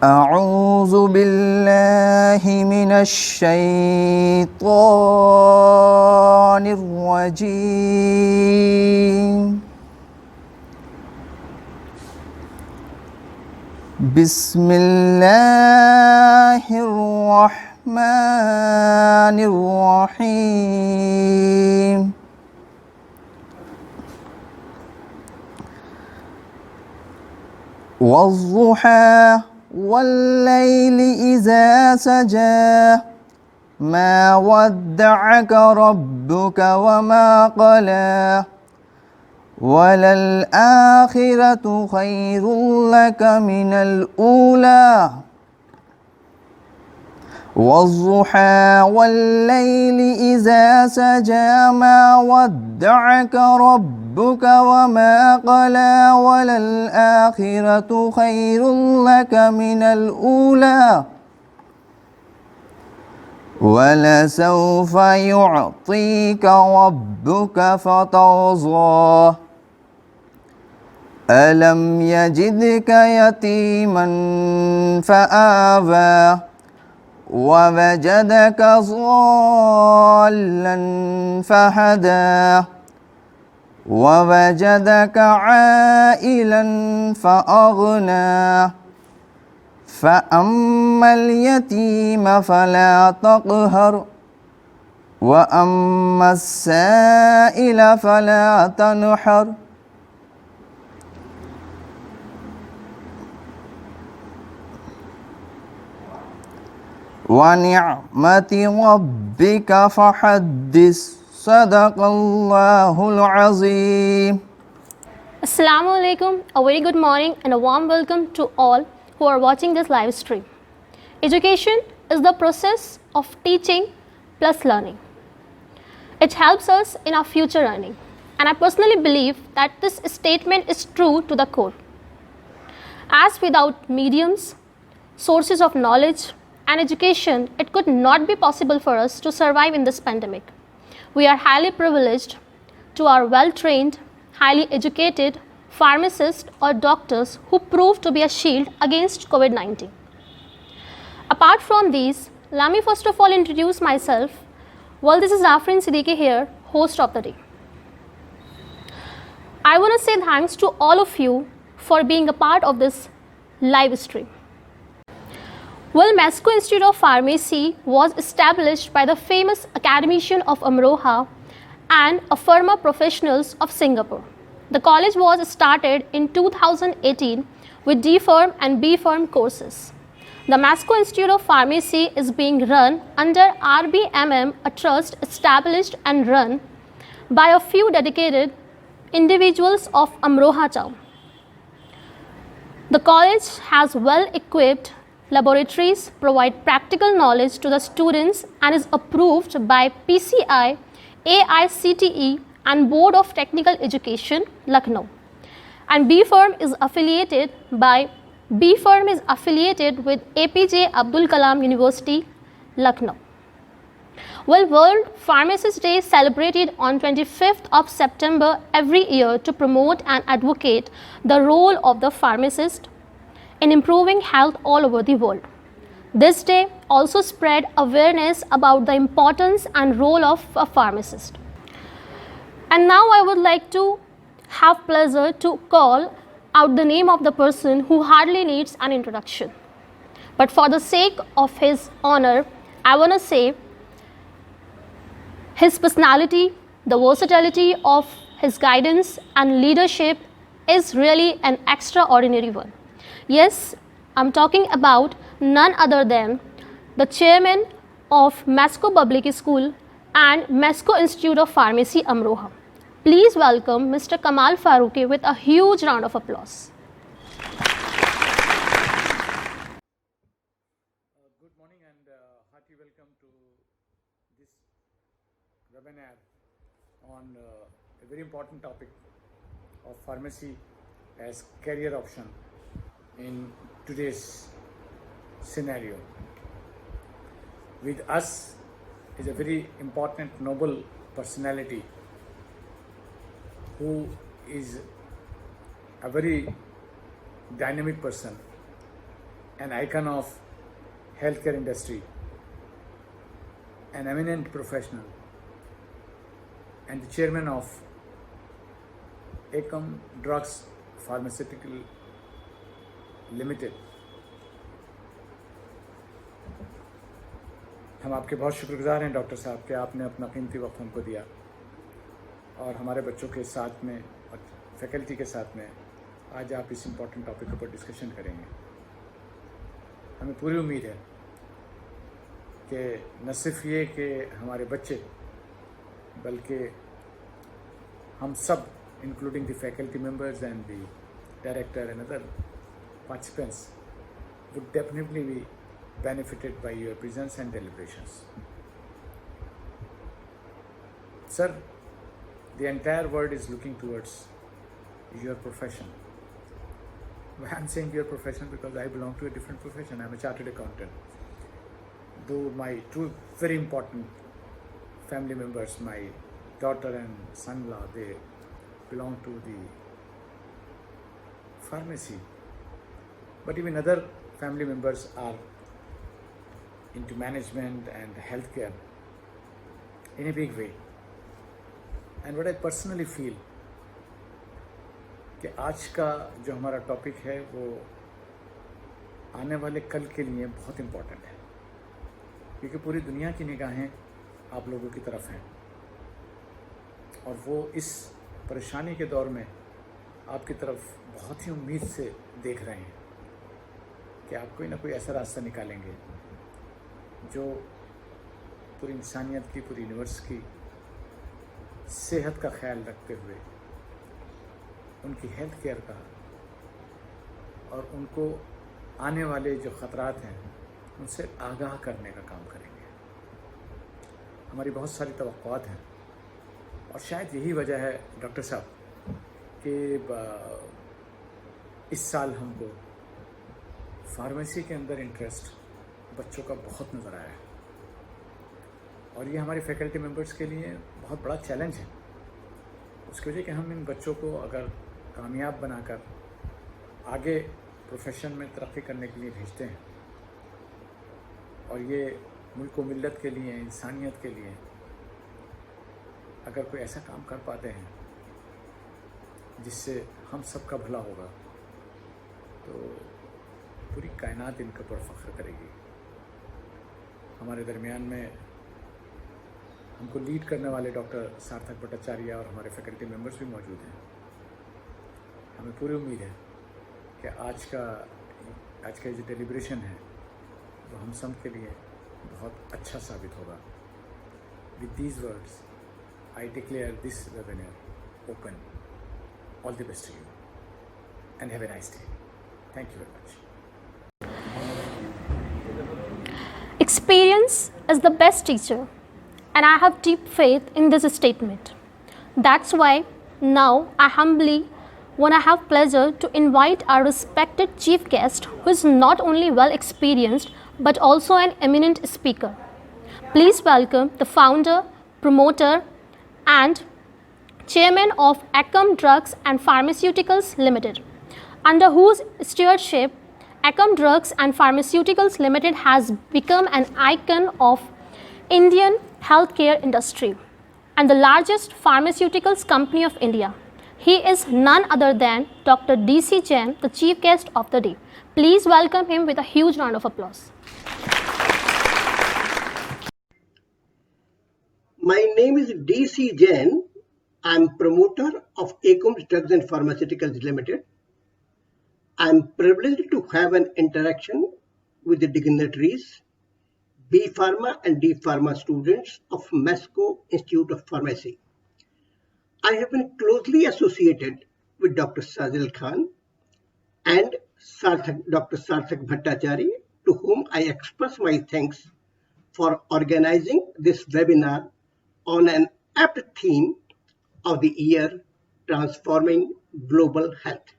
أعوذ بالله من الشيطان الرجيم بسم الله الرحمن الرحيم والضحى والليل إذا سجى ما ودعك ربك وما قلى وللآخرة خير لك من الأولى والضحى والليل إذا سجى ما ودعك ربك وما قلى وللآخرة خير لك من الأولى ولسوف يعطيك ربك فترضى ألم يجدك يتيما فآوى ووجدك ضالا فهدى ووجدك عائلا فأغنى فأما اليتيم فلا تقهر وأما السائل فلا تنحر ونعمة ربك فحدث صدق الله العظيم. Assalamu alaikum, a very good morning and a warm welcome to all who are watching this live stream. Education is the process of teaching plus learning. It helps us in our future earning, and I personally believe that this statement is true to the core. As without mediums, sources of knowledge and education, it could not be possible for us to survive in this pandemic. We are highly privileged to our well-trained, highly educated pharmacists or doctors who prove to be a shield against COVID-19. Apart from these, let me first of all introduce myself. Well, this is Afrin Siddiqui here, host of the day. I want to say thanks to all of you for being a part of this live stream. Well, Masco Institute of Pharmacy was established by the famous academician of Amroha and a firm of professionals of Singapore. The college was started in 2018 with D Pharm and B Pharm courses. The Masco Institute of Pharmacy is being run under RBMM, a trust established and run by a few dedicated individuals of Amroha town. The college has well-equipped laboratories, provide practical knowledge to the students and is approved by PCI, AICTE and Board of Technical Education, Lucknow. And B Pharm is affiliated with APJ Abdul Kalam University, Lucknow. Well, World Pharmacist Day is celebrated on 25th of September every year to promote and advocate the role of the pharmacist in improving health all over the world. This day also spread awareness about the importance and role of a pharmacist. And now I would like to have pleasure to call out the name of the person who hardly needs an introduction. But for the sake of his honor, I want to say his personality, the versatility of his guidance and leadership is really an extraordinary one. Yes, I'm talking about none other than the chairman of Masco Public School and Masco Institute of Pharmacy, Amroha. Please welcome Mr. Kamal Farooqi with a huge round of applause. Good morning and hearty welcome to this webinar on a very important topic of pharmacy as career option in today's scenario. With us is a very important noble personality who is a very dynamic person an icon of healthcare industry, an eminent professional, and the chairman of Ecom Drugs Pharmaceutical Limited. हम आपके बहुत शुक्रगुजार हैं doctor साहब कि आपने अपना कीमती वक्त हमको दिया और हमारे बच्चों के साथ में और फैकल्टी के साथ में आज आप इस इम्पोर्टेंट टॉपिक के ऊपर डिस्कशन करेंगे। हमें पूरी उम्मीद है कि न सिर्फ ये कि हमारे बच्चे बल्कि हम सब including the faculty members and the director and other participants would definitely be benefited by your presence and deliberations. Sir, the entire world is looking towards your profession. I'm saying your profession because I belong to a different profession. I'm a chartered accountant. Though my two very important family members, my daughter and son-in-law, they belong to the pharmacy. But even other family members are into management and healthcare in a big way. And what I personally feel कि आज का जो हमारा topic है वो आने वाले कल के लिए बहुत इम्पोर्टेंट है, क्योंकि पूरी दुनिया की निगाहें आप लोगों की तरफ हैं और वो इस परेशानी के दौर में आपकी तरफ बहुत ही उम्मीद से देख रहे हैं कि आप कोई ना कोई ऐसा रास्ता निकालेंगे जो पूरी इंसानियत की, पूरी यूनिवर्स की सेहत का ख्याल रखते हुए उनकी हेल्थ केयर का और उनको आने वाले जो ख़तरात हैं उनसे आगाह करने का काम करेंगे। हमारी बहुत सारी तवक्कुआत हैं और शायद यही वजह है डॉक्टर साहब कि इस साल हमको फार्मेसी के अंदर इंटरेस्ट बच्चों का बहुत नज़र आया है और ये हमारे फैकल्टी मेंबर्स के लिए बहुत बड़ा चैलेंज है। उसकी वजह कि हम इन बच्चों को अगर कामयाब बनाकर आगे प्रोफेशन में तरक्की करने के लिए भेजते हैं और ये मुल्क व मिल्लत के लिए, इंसानियत के लिए अगर कोई ऐसा काम कर पाते हैं जिससे हम सबका भला होगा तो पूरी कायनात इनके ऊपर फ़ख्र करेगी। हमारे दरमियान में हमको लीड करने वाले डॉक्टर सार्थक भट्टाचार्य और हमारे फैकल्टी मेंबर्स भी मौजूद हैं। हमें पूरी उम्मीद है कि आज का जो डेलिब्रेशन है वो हम सब के लिए बहुत अच्छा साबित होगा। With these words I declare this webinar open. All the best to you and have a nice day. Thank you very much. Experience is the best teacher, and I have deep faith in this statement. That's why now I humbly want to have pleasure to invite our respected chief guest, who is not only well experienced but also an eminent speaker. Please welcome the founder, promoter, and chairman of Ecom Drugs and Pharmaceuticals Limited, under whose stewardship Ecom Drugs and Pharmaceuticals Limited has become an icon of Indian healthcare industry and the largest pharmaceuticals company of India. He is none other than Dr. D.C. Jain, the chief guest of the day. Please welcome him with a huge round of applause. My name is D.C. Jain. I am promoter of Ecom Drugs and Pharmaceuticals Limited. I am privileged to have an interaction with the dignitaries, B Pharma and D Pharma students of MESCO Institute of Pharmacy. I have been closely associated with Dr. Sajil Khan and Dr. Sarthak Bhattacharya, to whom I express my thanks for organizing this webinar on an apt theme of the year, Transforming Global Health.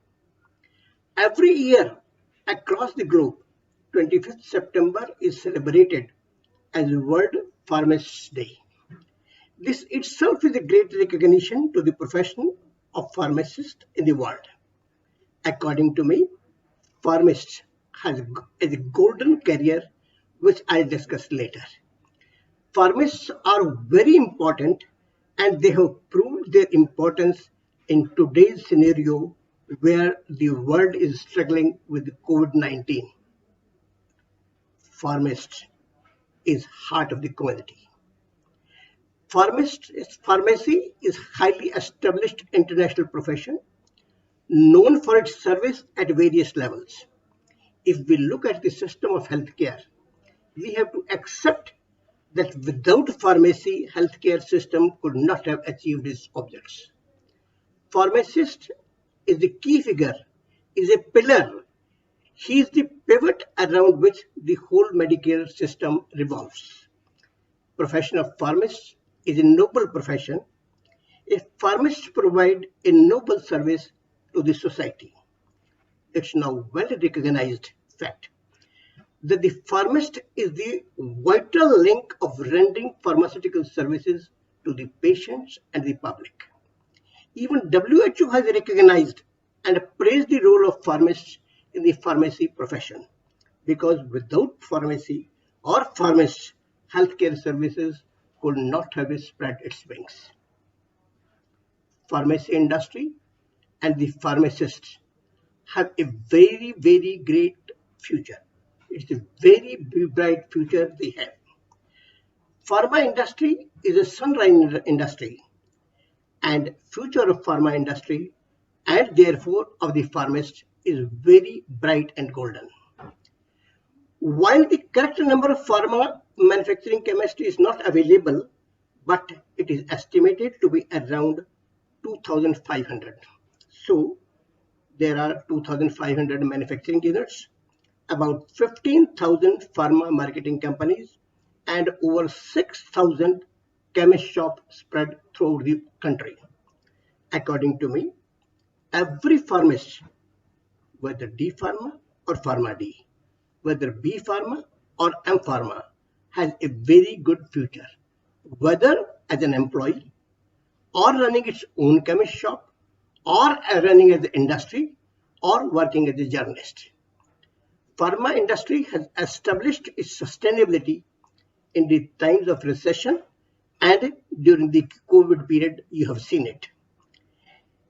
Every year across the globe, 25th September is celebrated as World Pharmacist Day. This itself is a great recognition to the profession of pharmacist in the world. According to me, pharmacists has a golden career, which I'll discuss later. Pharmacists are very important and they have proved their importance in today's scenario where the world is struggling with COVID-19. Pharmacist is heart of the community. Pharmacy is highly established international profession known for its service at various levels. If we look at the system of healthcare, we have to accept that without pharmacy, healthcare system could not have achieved its objects. Pharmacist is the key figure, is a pillar. He is the pivot around which the whole Medicare system revolves. Profession of pharmacist is a noble profession. A pharmacist provides a noble service to the society. It's now well recognized fact that the pharmacist is the vital link of rendering pharmaceutical services to the patients and the public. Even WHO has recognized and praised the role of pharmacists in the pharmacy profession because without pharmacy or pharmacists, healthcare services could not have spread its wings. Pharmacy industry and the pharmacists have a very, very great future. It's a very bright future they have. Pharma industry is a sunrise industry, and future of pharma industry and therefore of the pharmacist is very bright and golden. While the correct number of pharma manufacturing chemistry is not available, but it is estimated to be around 2,500. So there are 2,500 manufacturing units, about 15,000 pharma marketing companies, and over 6,000 chemist shops spread throughout the country. According to me, every pharmacist, whether D Pharma or Pharma D, whether B Pharma or M Pharma, has a very good future, whether as an employee or running its own chemist shop or running as an industry or working as a journalist. Pharma industry has established its sustainability in the times of recession and during the COVID period. You have seen it.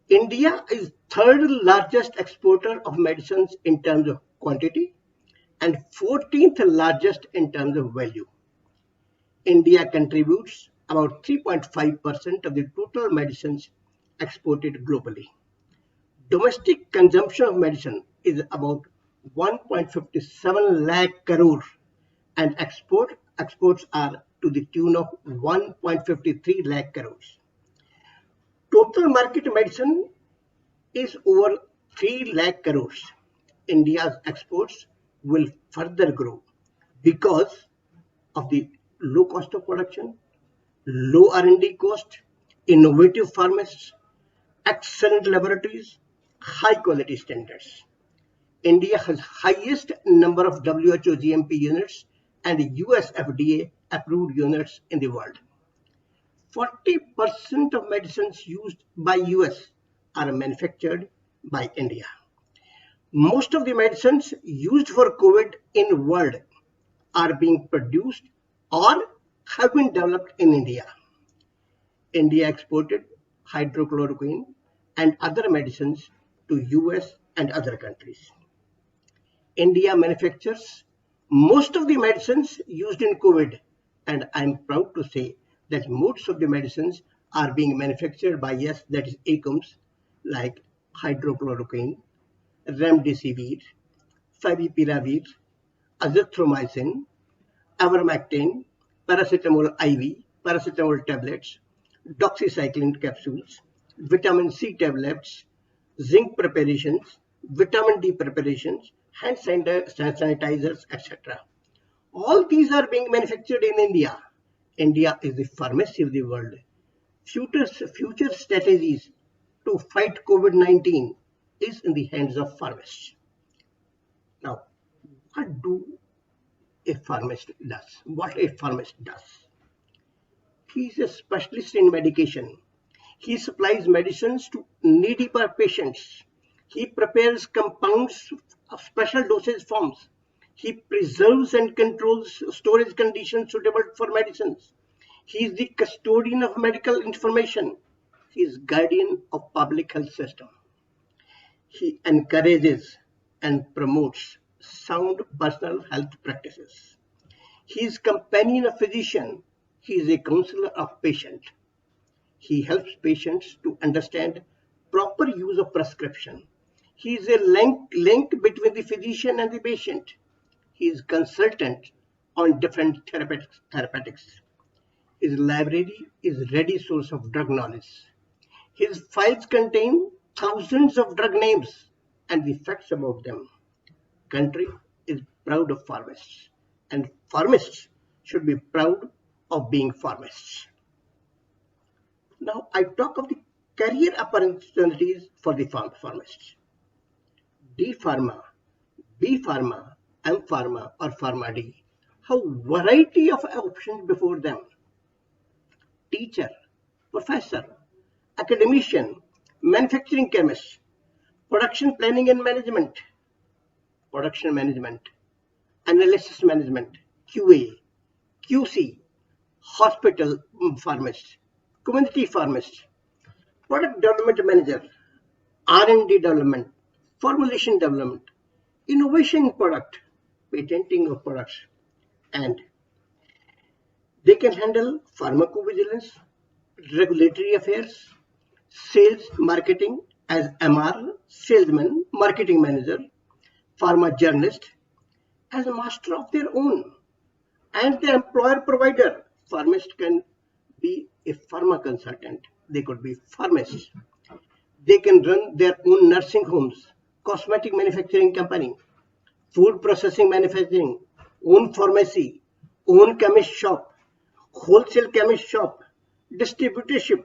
India is third largest exporter of medicines in terms of quantity and 14th largest in terms of value. India contributes about 3.5% of the total medicines exported globally. Domestic consumption of medicine is about 1.57 lakh crore and exports are to the tune of 1.53 lakh crores. Total market medicine is over 3 lakh crores. India's exports will further grow because of the low cost of production, low R&D cost, innovative pharmacists, excellent laboratories, high quality standards. India has highest number of WHO GMP units and US FDA approved units in the world. 40% of medicines used by US are manufactured by India. Most of the medicines used for COVID in world are being produced or have been developed in India. India exported hydrochloroquine and other medicines to US and other countries. India manufactures most of the medicines used in COVID, and I'm proud to say that most of the medicines are being manufactured by us, that is ACOMS, like hydrochloroquine, remdesivir, favipiravir, azithromycin, ivermectin, paracetamol IV, paracetamol tablets, doxycycline capsules, vitamin C tablets, zinc preparations, vitamin D preparations, hand sanitizers, etc. All these are being manufactured in India. India is the pharmacy of the world. Future strategies to fight COVID-19 is in the hands of pharmacists. Now, what do a pharmacist does? What a pharmacist does? He is a specialist in medication. He supplies medicines to needy patients. He prepares compounds of special dosage forms. He preserves and controls storage conditions suitable for medicines. He is the custodian of medical information. He is guardian of public health system. He encourages and promotes sound personal health practices. He is companion of physician. He is a counselor of patient. He helps patients to understand proper use of prescription. He is a link between the physician and the patient. He is consultant on different therapeutics. His library is ready source of drug knowledge. His files contain thousands of drug names and the facts about them. Country is proud of pharmacists, and pharmacists should be proud of being pharmacists. Now I talk of the career opportunities for the pharmacists. D Pharma, B Pharma, M Pharma or Pharma D have variety of options before them. Teacher, professor, academician, manufacturing chemist, production planning and management, production management, analysis management, QA, QC, hospital pharmacist, community pharmacist, product development manager, R&D development, formulation development, innovation in product, patenting of products, and they can handle pharmacovigilance, regulatory affairs, sales, marketing as MR, salesman, marketing manager, pharma journalist, as a master of their own, and the employer provider. Pharmacist can be a pharma consultant. They could be pharmacists. They can run their own nursing homes, cosmetic manufacturing company, food processing manufacturing, own pharmacy, own chemist shop, wholesale chemist shop, distributorship.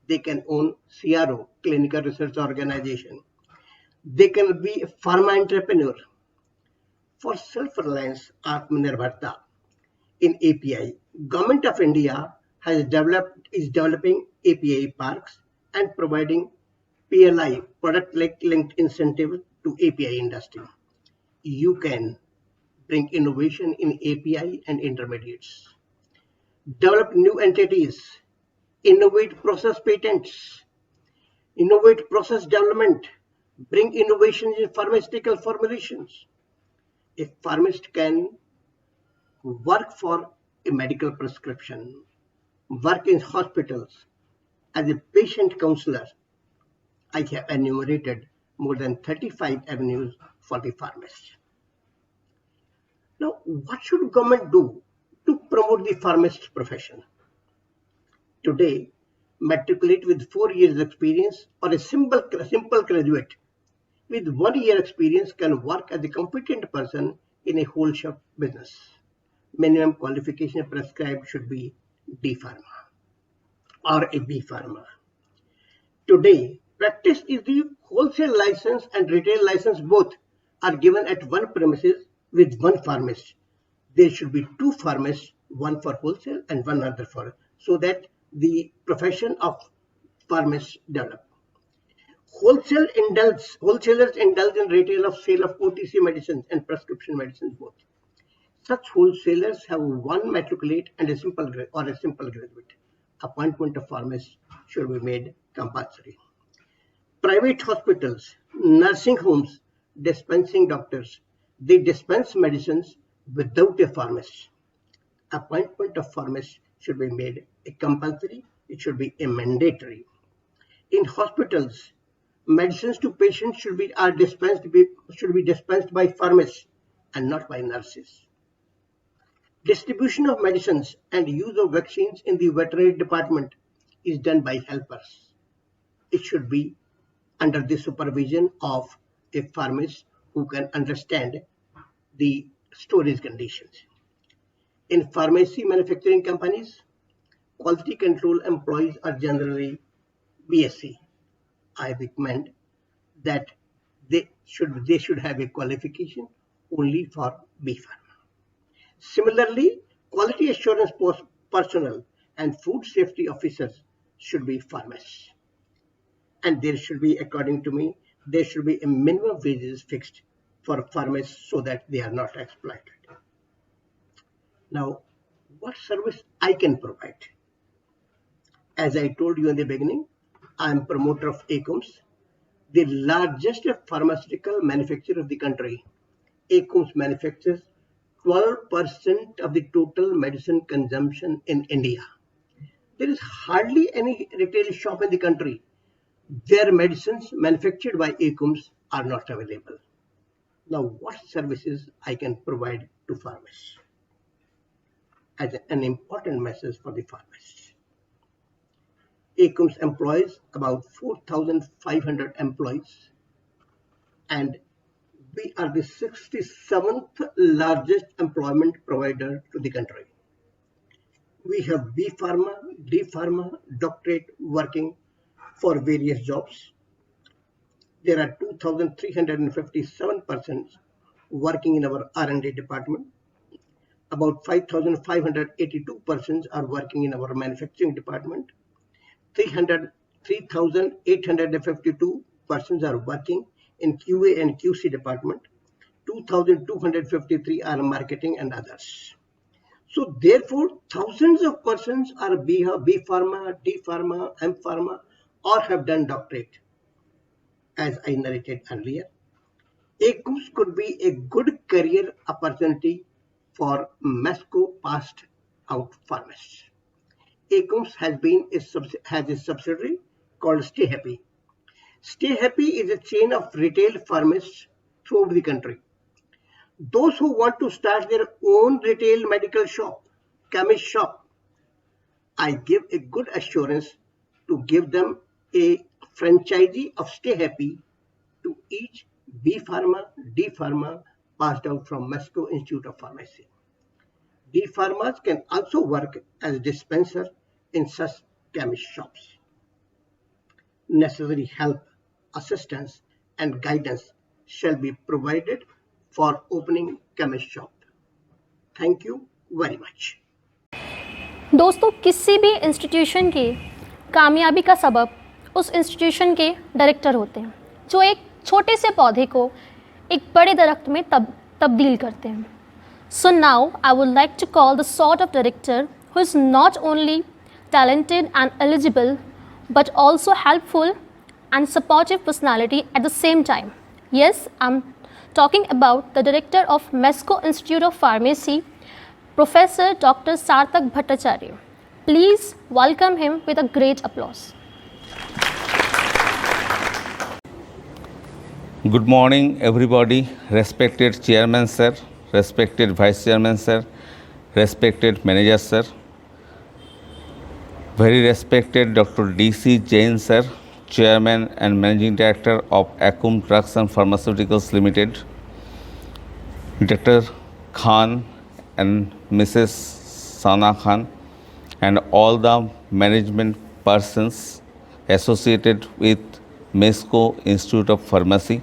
They can own CRO, clinical research organization. They can be a pharma entrepreneur. For self-reliance Atmanirbharta in API, Government of India is developing API parks and providing PLI, product linked incentive to API industry. You can bring innovation in API and intermediates. Develop new entities, innovate process patents, innovate process development, bring innovations in pharmaceutical formulations. A pharmacist can work for a medical prescription, work in hospitals as a patient counselor. I have enumerated more than 35 avenues for the pharmacist. Now, what should government do to promote the pharmacist profession? Today, matriculate with 4 years experience or a simple graduate with 1 year experience can work as a competent person in a whole shop business. Minimum qualification prescribed should be D Pharma or a B Pharma. Today, practice is the wholesale license and retail license both are given at one premises with one pharmacist. There should be two pharmacists, one for wholesale and one other for, so that the profession of pharmacist develop. Wholesalers indulge in retail of sale of OTC medicines and prescription medicines both. Such wholesalers have one matriculate and a simple graduate. Appointment of pharmacists should be made compulsory. Private hospitals, nursing homes, dispensing doctors, they dispense medicines without a pharmacist. Appointment of pharmacist should be made a compulsory, it should be a mandatory. In hospitals, medicines to patients should be dispensed by pharmacists and not by nurses. Distribution of medicines and use of vaccines in the veterinary department is done by helpers. It should be under the supervision of a pharmacist who can understand the storage conditions. In pharmacy manufacturing companies, quality control employees are generally BSc. I recommend that they should have a qualification only for B Pharma. Similarly, quality assurance personnel and food safety officers should be pharmacists. And there should be, according to me, there should be a minimum wages fixed for farmers so that they are not exploited. Now, what service I can provide? As I told you in the beginning, I am promoter of ACOMS, the largest pharmaceutical manufacturer of the country. ACOMS manufactures 12% of the total medicine consumption in India. There is hardly any retail shop in the country where medicines manufactured by ACOMS are not available. Now, what services I can provide to farmers? As an important message for the farmers. ACOMS employs about 4,500 employees, and we are the 67th largest employment provider to the country. We have B Pharma, D Pharma, doctorate working for various jobs. There are 2,357 persons working in our R&D department. About 5,582 persons are working in our manufacturing department. 3,852 persons are working in QA and QC department. 2,253 are marketing and others. So therefore, thousands of persons are B Pharma, D Pharma, M Pharma, or have done doctorate. As I narrated earlier, ACOMS could be a good career opportunity for MESCO passed out farmers. ACOMS has a subsidiary called Stay Happy. Stay Happy is a chain of retail pharmacists throughout the country. Those who want to start their own retail medical shop, chemist shop, I give a good assurance to give them a franchisee of Stay Happy to each B Pharma, D Pharma passed out from MESCO Institute of Pharmacy. D Pharmas can also work as a dispenser in such chemist shops. Necessary help, assistance, and guidance shall be provided for opening chemist shop. Thank you very much. दोस्तों, किसी भी institution की कामयाबी का सबब उस institution के director होते हैं, जो एक छोटे से पौधे को एक बड़े दरख्त में तब्दील करते हैं. So now I would like to call the sort of director who is not only talented and eligible but also helpful and supportive personality at the same time. Yes, I'm talking about the director of MESCO Institute of Pharmacy, Professor Dr. Sarthak Bhattacharya. Please welcome him with a great applause. Good morning, everybody. Respected Chairman, sir. Respected Vice Chairman, sir. Respected Manager, sir. Very respected Dr. D.C. Jain, sir. Chairman and Managing Director of ACOM Drugs and Pharmaceuticals Limited. Dr. Khan and Mrs. Sana Khan and all the management persons associated with MESCO Institute of Pharmacy.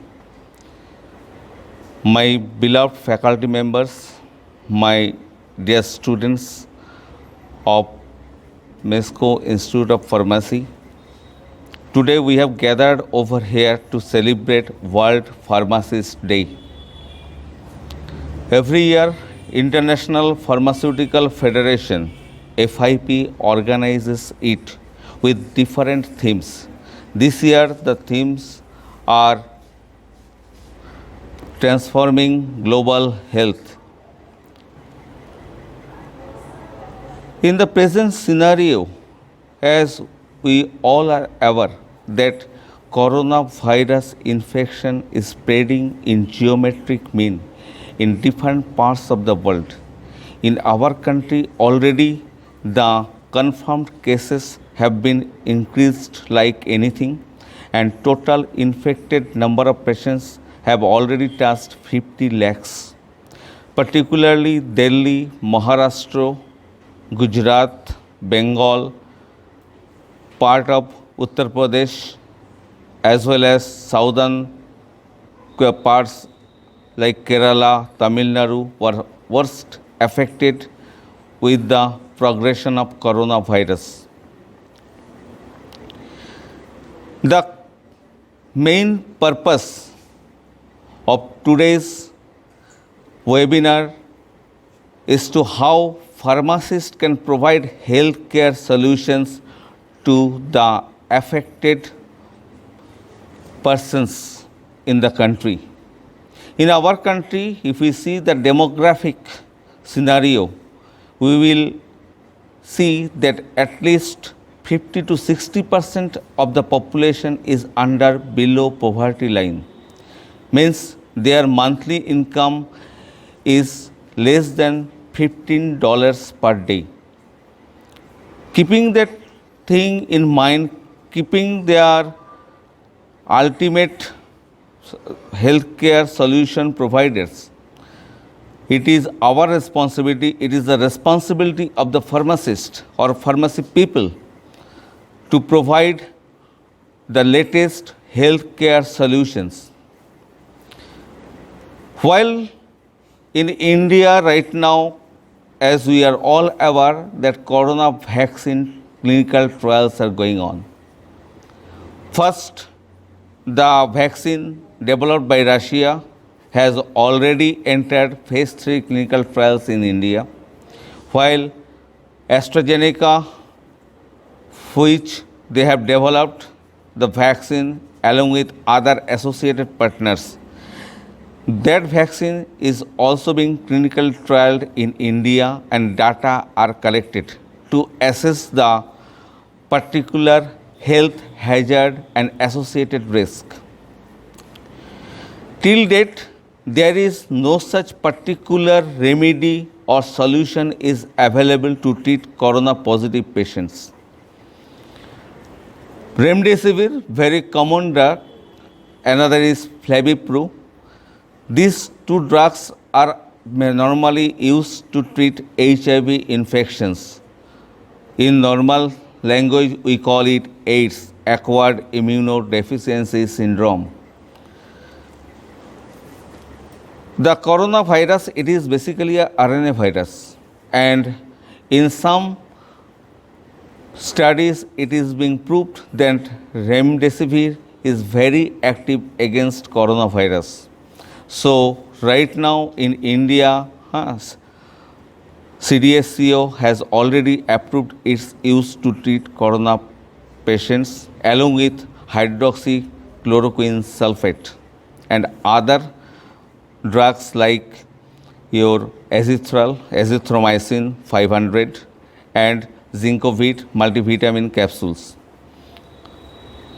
My beloved faculty members, my dear students of MESCO Institute of Pharmacy, today we have gathered over here to celebrate World Pharmacist Day. Every year, International Pharmaceutical Federation, FIP, organizes it with different themes. This year, the themes are transforming global health. In the present scenario, as we all are aware that coronavirus infection is spreading in geometric mean in different parts of the world. In our country already the confirmed cases have been increased like anything, and total infected number of patients have already touched 50 lakhs. Particularly Delhi, Maharashtra, Gujarat, Bengal, part of Uttar Pradesh, as well as southern parts like Kerala, Tamil Nadu were worst affected with the progression of coronavirus. The main purpose of today's webinar is to how pharmacists can provide healthcare solutions to the affected persons in the country. In our country, if we see the demographic scenario, we will see that at least 50 to 60% of the population is under below poverty line. Means their monthly income is less than $15 per day. Keeping that thing in mind, keeping their ultimate healthcare solution providers, it is our responsibility, it is the responsibility of the pharmacist or pharmacy people to provide the latest healthcare solutions. While in India right now, as we are all aware that corona vaccine clinical trials are going on. First, the vaccine developed by Russia has already entered phase 3 clinical trials in India, while AstraZeneca, which they have developed the vaccine along with other associated partners, that vaccine is also being clinical trialed in India and data are collected to assess the particular health hazard and associated risk. Till date, there is no such particular remedy or solution is available to treat corona positive patients. Remdesivir, very common drug, another is Flavipro. These two drugs are normally used to treat HIV infections. In normal language, we call it AIDS, acquired immunodeficiency syndrome. The coronavirus, it is basically a RNA virus, and in some studies it is being proved that remdesivir is very active against coronavirus. So right now in India, CDSCO has already approved its use to treat corona patients along with hydroxychloroquine sulfate and other drugs like your azithromycin 500 and Zincovit multivitamin capsules.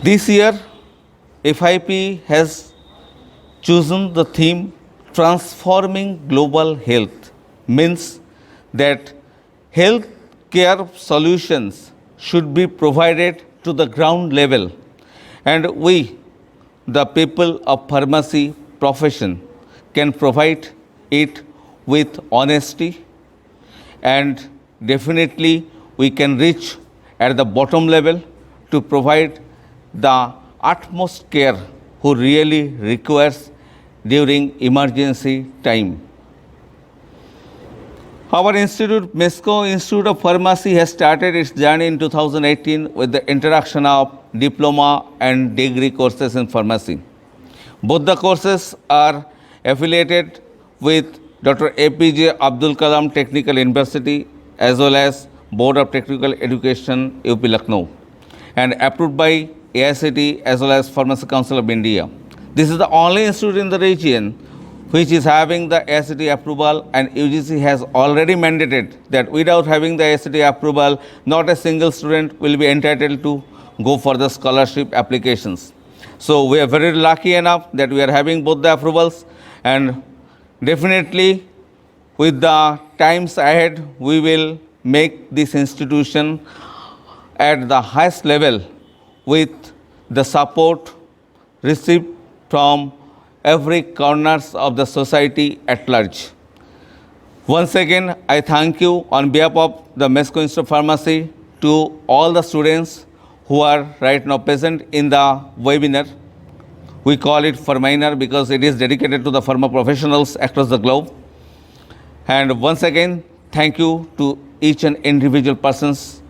This year, FIP has chosen the theme Transforming Global Health, means that health care solutions should be provided to the ground level, and we, the people of pharmacy profession, can provide it with honesty, and definitely we can reach at the bottom level to provide the utmost care who really requires during emergency time. Our institute, MESCO Institute of Pharmacy, has started its journey in 2018 with the introduction of diploma and degree courses in pharmacy. Both the courses are affiliated with Dr. APJ Abdul Kalam Technical University as well as Board of Technical Education, UP Lucknow, and approved by AICTE as well as Pharmacy Council of India. This is the only institute in the region which is having the AICTE approval, and UGC has already mandated that without having the AICTE approval, not a single student will be entitled to go for the scholarship applications. So we are very lucky enough that we are having both the approvals, and definitely with the times ahead, we will make this institution at the highest level with the support received from every corners of the society at large. Once again, I thank you on behalf of the MESCO Institute of Pharmacy to all the students who are right now present in the webinar. We call it Pharminer because it is dedicated to the pharma professionals across the globe. And once again, thank you to each and individual persons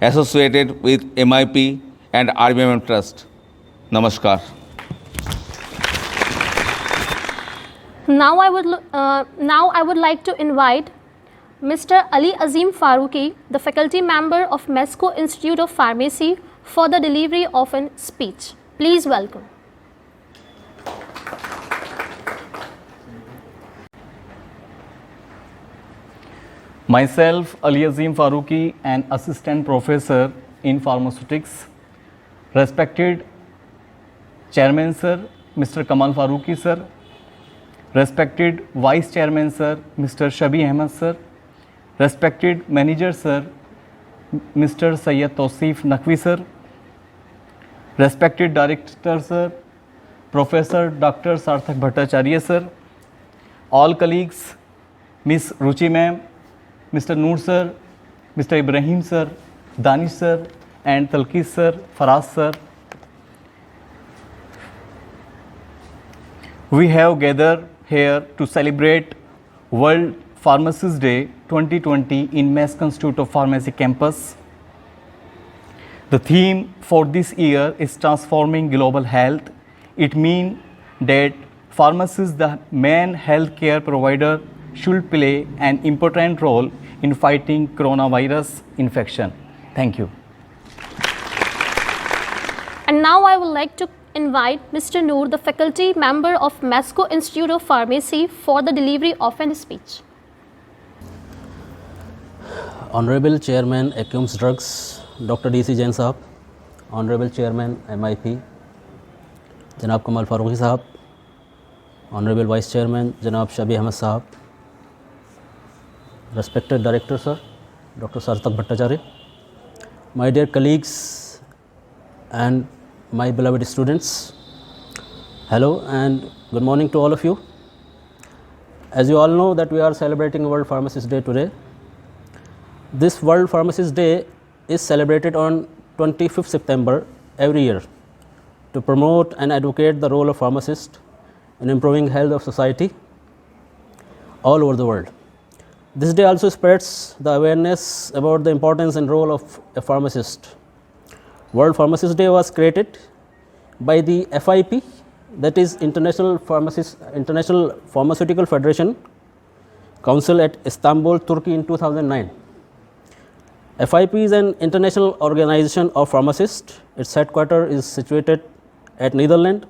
associated with MIP and RBMM Trust. Namaskar. Now I would like to invite Mr. Ali Azim Faruqi, the faculty member of MESCO Institute of Pharmacy, for the delivery of a speech. Please welcome. Myself, Ali Azim Faruqi, an assistant professor in pharmaceutics. Respected Chairman Sir, Mr. Kamal Faruqi Sir. Respected Vice Chairman Sir, Mr. Shabi Ahmed Sir. Respected Manager Sir, Mr. Sayyid Tausif Naqvi Sir. Respected Director Sir, Professor Dr. Sarthak Bhattacharya Sir. All colleagues, Miss Ruchi Ma'am, Mr. Noor Sir, Mr. Ibrahim Sir, Danish Sir, and Talqis Sir, Faraz Sir. We have gathered here to celebrate World Pharmacist Day 2020 in MESCO Institute of Pharmacy campus. The theme for this year is Transforming Global Health. It means that pharmacists, the main healthcare provider, should play an important role in fighting coronavirus infection. Thank you. And now I would like to invite Mr. Noor, the faculty member of MESCO Institute of Pharmacy, for the delivery of a speech. Honorable Chairman ACUMS Drugs, Dr. DC Jain Sahab, Honorable Chairman MIP, Janab Kamal Faruqi Sahab, Honorable Vice Chairman Janab Shabi Ahmed Sahab, Respected Director Sir, Dr. Sarthak Bhattacharya, my dear colleagues and my beloved students, hello and good morning to all of you. As you all know that we are celebrating World Pharmacist Day today. This World Pharmacist Day is celebrated on 25th September every year to promote and advocate the role of pharmacists in improving health of society all over the world. This day also spreads the awareness about the importance and role of a pharmacist. World Pharmacist Day was created by the FIP, that is International Pharmaceutical Federation Council at Istanbul, Turkey in 2009. FIP is an international organization of pharmacists. Its headquarters is situated at Netherlands.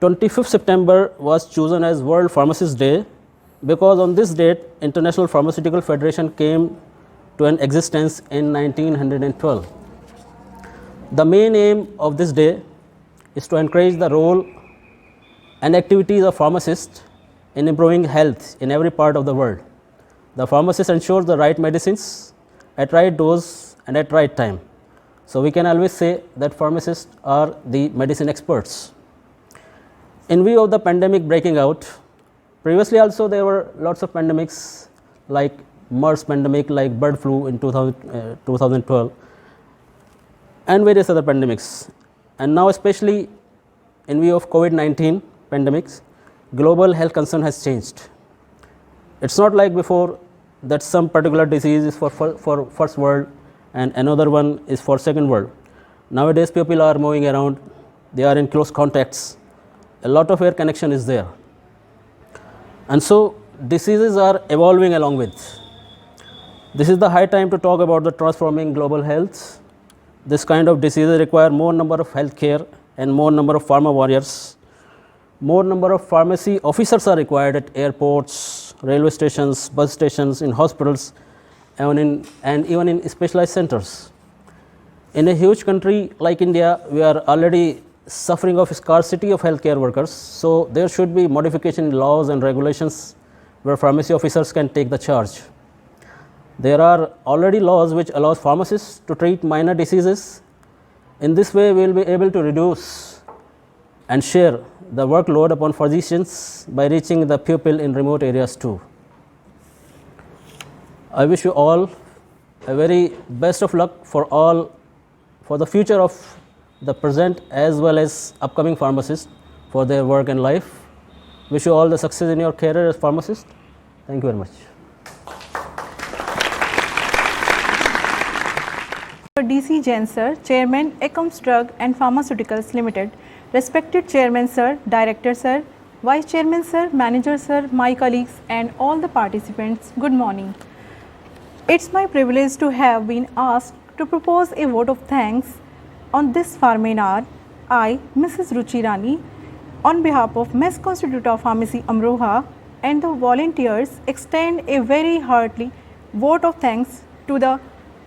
25th September was chosen as World Pharmacist Day because on this date, International Pharmaceutical Federation came to an existence in 1912. The main aim of this day is to encourage the role and activities of pharmacists in improving health in every part of the world. The pharmacist ensures the right medicines at right dose and at right time. So we can always say that pharmacists are the medicine experts. In view of the pandemic breaking out, previously also there were lots of pandemics like MERS pandemic, like bird flu in 2012 and various other pandemics. And now especially in view of COVID-19 pandemics, global health concern has changed. It's not like before that some particular disease is for first world and another one is for second world. Nowadays people are moving around, they are in close contacts, a lot of air connection is there. And so diseases are evolving along with. This is the high time to talk about the transforming global health. This kind of diseases require more number of healthcare and more number of pharma warriors. More number of pharmacy officers are required at airports, railway stations, bus stations, in hospitals, and even in specialized centers. In a huge country like India, we are already suffering of scarcity of healthcare workers. So there should be modification in laws and regulations where pharmacy officers can take the charge. There are already laws which allows pharmacists to treat minor diseases. In this way, we will be able to reduce and share the workload upon physicians by reaching the people in remote areas too. I wish you all a very best of luck for the future of the present as well as upcoming pharmacists for their work and life. Wish you all the success in your career as pharmacist. Thank you very much. DC Jain Sir, Chairman ACUMS Drug and Pharmaceuticals Limited, respected Chairman Sir, Director Sir, Vice Chairman Sir, Manager Sir, my colleagues and all the participants, good morning. It's my privilege to have been asked to propose a vote of thanks on this seminar. I, Mrs. Ruchi Rani, on behalf of MESC Institute of Pharmacy Amroha and the volunteers, extend a very hearty vote of thanks to the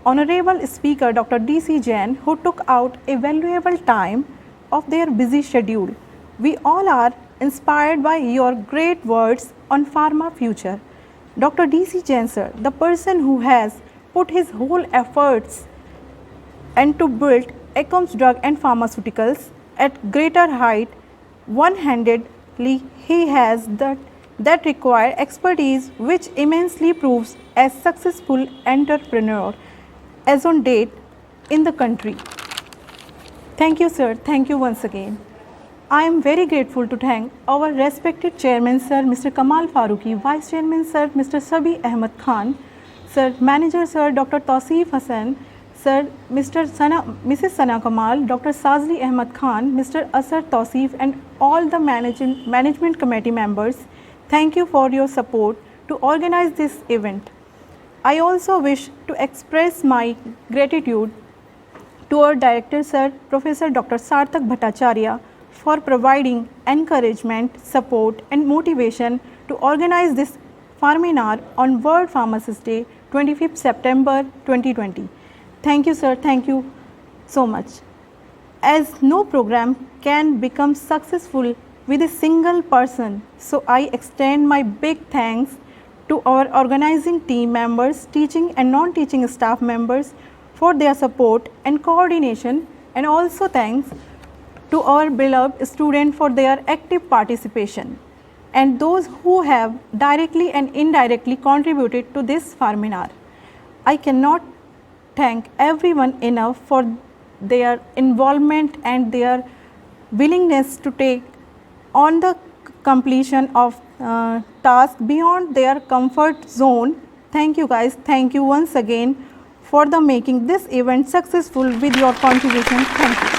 Honorable Speaker Dr. D.C. Jain, who took out a valuable time of their busy schedule. We all are inspired by your great words on pharma future. Dr. D.C. Jain sir, the person who has put his whole efforts and to build ACOMS Drug and Pharmaceuticals at greater height, one-handedly he has that required expertise which immensely proves as successful entrepreneur as on date in the country. Thank you sir, thank you once again. I am very grateful to thank our respected Chairman Sir Mr. Kamal Farooqi, Vice Chairman Sir Mr. Sabi Ahmed Khan, Sir Manager Sir Dr. Tausif Hassan, Sir Mrs. Sana Kamal, Dr. Sazli Ahmed Khan, Mr. Asar Tausif and all the management committee members. Thank you for your support to organize this event. I also wish to express my gratitude to our Director Sir Professor Dr. Sarthak Bhattacharya for providing encouragement, support and motivation to organize this seminar on World Pharmacist Day 25th September 2020. Thank you sir, thank you so much. As no program can become successful with a single person, so I extend my big thanks to our organizing team members, teaching and non-teaching staff members for their support and coordination, and also thanks to our beloved students for their active participation and those who have directly and indirectly contributed to this seminar. I cannot thank everyone enough for their involvement and their willingness to take on the completion of task beyond their comfort zone. Thank you guys, thank you once again for the making this event successful with your contribution. Thank you.